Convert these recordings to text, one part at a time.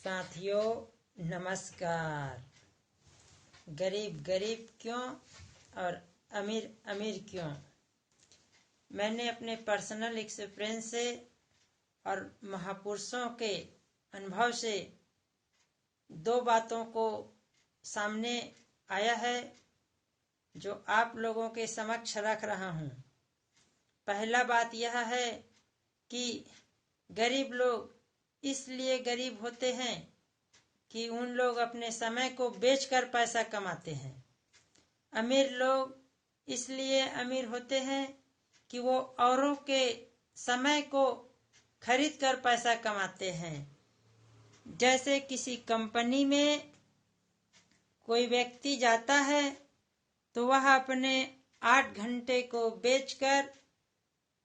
साथियों नमस्कार। गरीब गरीब क्यों और अमीर अमीर क्यों? मैंने अपने पर्सनल एक्सपीरियंस से और महापुरुषों के अनुभव से दो बातों को सामने आया है जो आप लोगों के समक्ष रख रहा हूँ। पहला बात यह है कि गरीब लोग इसलिए गरीब होते हैं कि उन लोग अपने समय को बेचकर पैसा कमाते हैं। अमीर लोग इसलिए अमीर होते हैं कि वो औरों के समय को खरीद कर पैसा कमाते हैं। जैसे किसी कंपनी में कोई व्यक्ति जाता है तो वह अपने 8 घंटे को बेचकर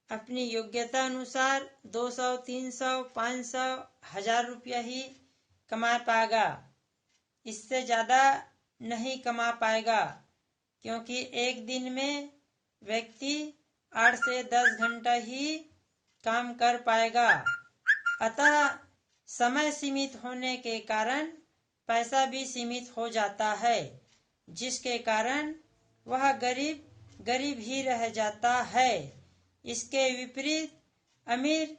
अपनी योग्यता अनुसार 200, 300, 500, 1000 रुपया ही कमा पाएगा। इससे ज्यादा नहीं कमा पाएगा, क्योंकि एक दिन में व्यक्ति 8 से 10 घंटा ही काम कर पाएगा। अतः समय सीमित होने के कारण पैसा भी सीमित हो जाता है, जिसके कारण वह गरीब गरीब ही रह जाता है। इसके विपरीत अमीर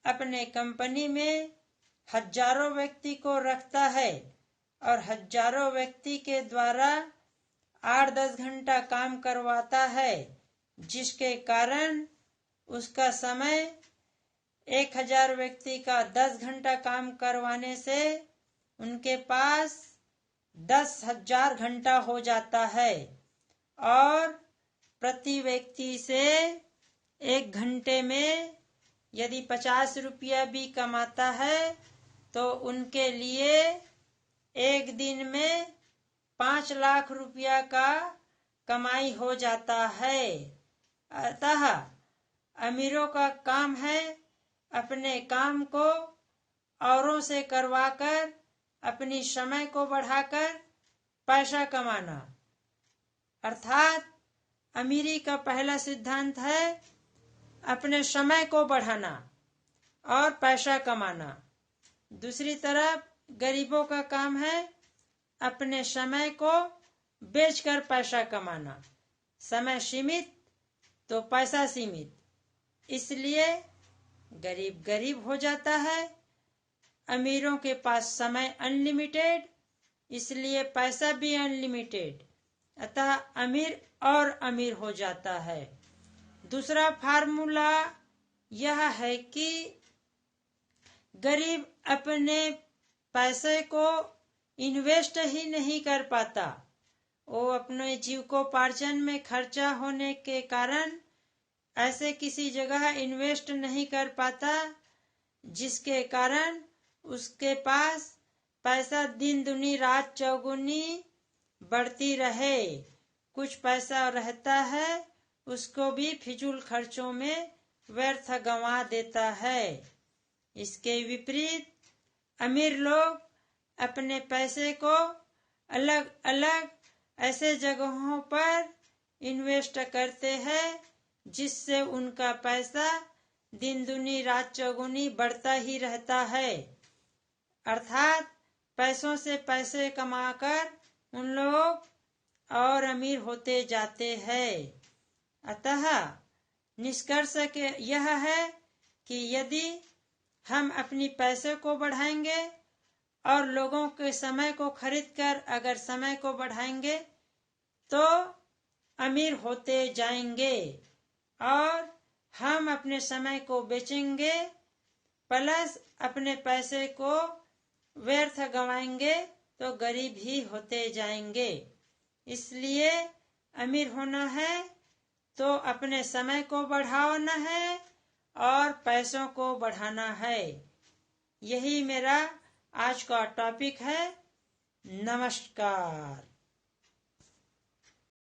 अपने कंपनी में हजारों व्यक्ति को रखता है और हजारों व्यक्ति के द्वारा 8-10 घंटा काम करवाता है, जिसके कारण उसका समय 1000 व्यक्ति का 10 घंटा काम करवाने से उनके पास 10,000 घंटा हो जाता है और प्रति व्यक्ति से 1 घंटे में यदि 50 रुपया भी कमाता है तो उनके लिए एक दिन में 5 लाख रुपया का कमाई हो जाता है। अतः अमीरों का काम है अपने काम को औरों से करवाकर अपनी समय को बढ़ाकर पैसा कमाना। अर्थात अमीरी का पहला सिद्धांत है अपने समय को बढ़ाना और पैसा कमाना। दूसरी तरफ गरीबों का काम है अपने समय को बेचकर पैसा कमाना। समय सीमित तो पैसा सीमित, इसलिए गरीब गरीब हो जाता है। अमीरों के पास समय अनलिमिटेड, इसलिए पैसा भी अनलिमिटेड। अतः अमीर और अमीर हो जाता है। दूसरा फार्मूला यह है कि गरीब अपने पैसे को इन्वेस्ट ही नहीं कर पाता। वो अपने जीविकोपार्जन में खर्चा होने के कारण ऐसे किसी जगह इन्वेस्ट नहीं कर पाता, जिसके कारण उसके पास पैसा दिन दुनी रात चौगुनी बढ़ती रहे। कुछ पैसा रहता है उसको भी फिजूल खर्चों में व्यर्थ गंवा देता है। इसके विपरीत अमीर लोग अपने पैसे को अलग अलग ऐसे जगहों पर इन्वेस्ट करते हैं, जिससे उनका पैसा दिन दुनी रात चौगुनी बढ़ता ही रहता है। अर्थात पैसों से पैसे कमाकर उन लोग और अमीर होते जाते हैं। अतः निष्कर्ष यह है कि यदि हम अपनी पैसे को बढ़ाएंगे और लोगों के समय को खरीदकर अगर समय को बढ़ाएंगे तो अमीर होते जाएंगे, और हम अपने समय को बेचेंगे प्लस अपने पैसे को व्यर्थ गंवाएंगे तो गरीब ही होते जाएंगे। इसलिए अमीर होना है तो अपने समय को बढ़ाना है और पैसों को बढ़ाना है। यही मेरा आज का टॉपिक है। नमस्कार।